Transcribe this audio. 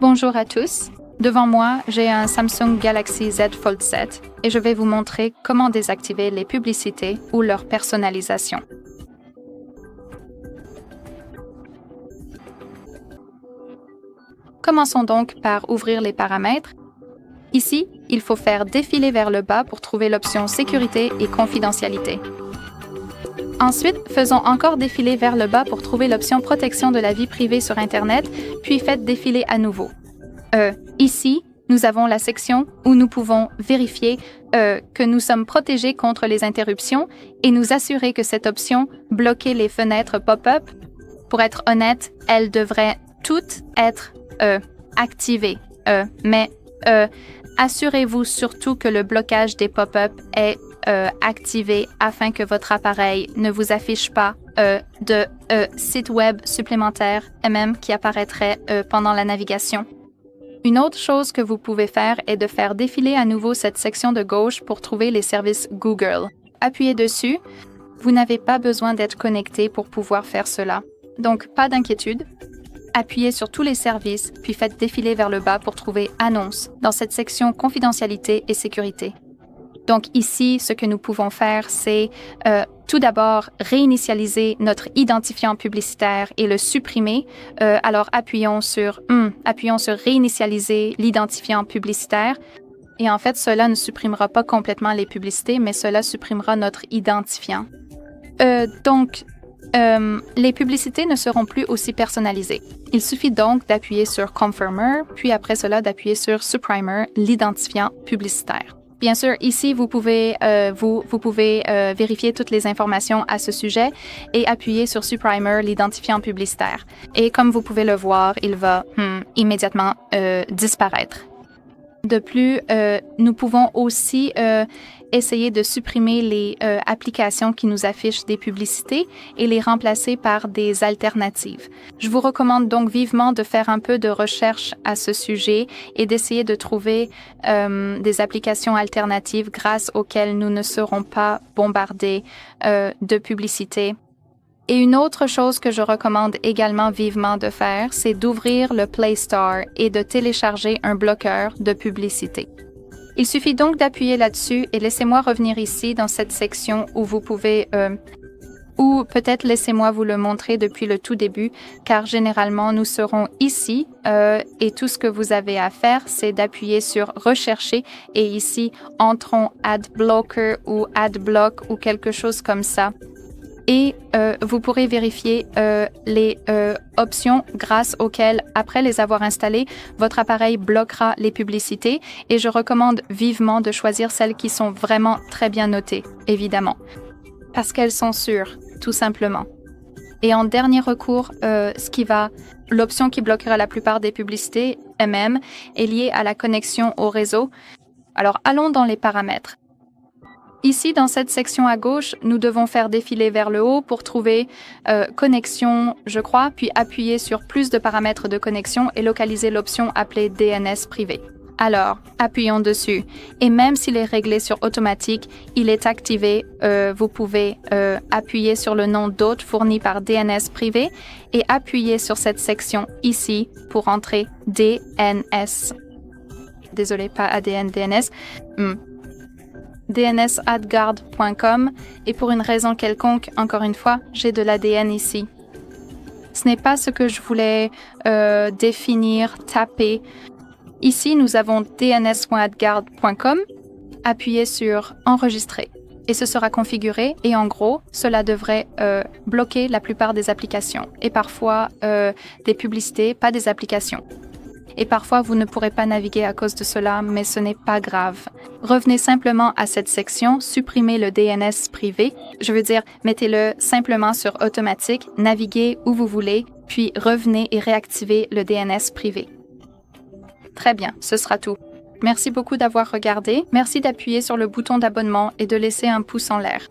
Bonjour à tous. Devant moi, j'ai un Samsung Galaxy Z Fold 7 et je vais vous montrer comment désactiver les publicités ou leur personnalisation. Commençons donc par ouvrir les paramètres. Ici, il faut faire défiler vers le bas pour trouver l'option Sécurité et confidentialité. Ensuite, faisons encore défiler vers le bas pour trouver l'option Protection de la vie privée sur Internet, puis faites défiler à nouveau. Ici, nous avons la section où nous pouvons vérifier que nous sommes protégés contre les interruptions et nous assurer que cette option bloquer les fenêtres pop-up, pour être honnête, elles devraient toutes être activées. Mais assurez-vous surtout que le blocage des pop-up est activé afin que votre appareil ne vous affiche pas de sites web supplémentaires et même qui apparaîtraient pendant la navigation. Une autre chose que vous pouvez faire est de faire défiler à nouveau cette section de gauche pour trouver les services Google. Appuyez dessus. Vous n'avez pas besoin d'être connecté pour pouvoir faire cela. Donc, pas d'inquiétude. Appuyez sur tous les services, puis faites défiler vers le bas pour trouver Annonces dans cette section Confidentialité et sécurité. Donc ici, ce que nous pouvons faire, c'est tout d'abord réinitialiser notre identifiant publicitaire et le supprimer. Alors appuyons sur réinitialiser l'identifiant publicitaire. Et en fait, cela ne supprimera pas complètement les publicités, mais cela supprimera notre identifiant. Les publicités ne seront plus aussi personnalisées. Il suffit donc d'appuyer sur Confirmer, puis après cela d'appuyer sur Supprimer, l'identifiant publicitaire. Bien sûr, ici, vous pouvez vérifier toutes les informations à ce sujet et appuyer sur Supprimer, l'identifiant publicitaire. Et comme vous pouvez le voir, il va immédiatement disparaître. De plus, nous pouvons aussi essayer de supprimer les applications qui nous affichent des publicités et les remplacer par des alternatives. Je vous recommande donc vivement de faire un peu de recherche à ce sujet et d'essayer de trouver des applications alternatives grâce auxquelles nous ne serons pas bombardés de publicités. Et une autre chose que je recommande également vivement de faire, c'est d'ouvrir le Play Store et de télécharger un bloqueur de publicité. Il suffit donc d'appuyer là-dessus et laissez-moi revenir ici dans cette section où vous pouvez, ou peut-être laissez-moi vous le montrer depuis le tout début, car généralement nous serons ici et tout ce que vous avez à faire, c'est d'appuyer sur Rechercher et ici, entrons Adblocker ou Adblock ou quelque chose comme ça. Et vous pourrez vérifier les options grâce auxquelles, après les avoir installées, votre appareil bloquera les publicités et je recommande vivement de choisir celles qui sont vraiment très bien notées, évidemment, parce qu'elles sont sûres, tout simplement. Et en dernier recours, l'option qui bloquera la plupart des publicités elle-même est liée à la connexion au réseau. Alors, allons dans les paramètres. Ici, dans cette section à gauche, nous devons faire défiler vers le haut pour trouver connexion, je crois, puis appuyer sur plus de paramètres de connexion et localiser l'option appelée DNS privé. Alors, appuyons dessus. Et même s'il est réglé sur automatique, il est activé. Vous pouvez appuyer sur le nom d'hôte fourni par DNS privé et appuyer sur cette section ici pour entrer DNS. Désolé, pas ADN, DNS. dnsadguard.com et pour une raison quelconque, encore une fois, j'ai de l'ADN ici. Ce n'est pas ce que je voulais définir, taper. Ici, nous avons dns.adguard.com. Appuyez sur Enregistrer et ce sera configuré et en gros, cela devrait bloquer la plupart des applications et parfois des publicités, pas des applications. Et parfois, vous ne pourrez pas naviguer à cause de cela, mais ce n'est pas grave. Revenez simplement à cette section, supprimez le DNS privé. Je veux dire, mettez-le simplement sur automatique, naviguez où vous voulez, puis revenez et réactivez le DNS privé. Très bien, ce sera tout. Merci beaucoup d'avoir regardé. Merci d'appuyer sur le bouton d'abonnement et de laisser un pouce en l'air.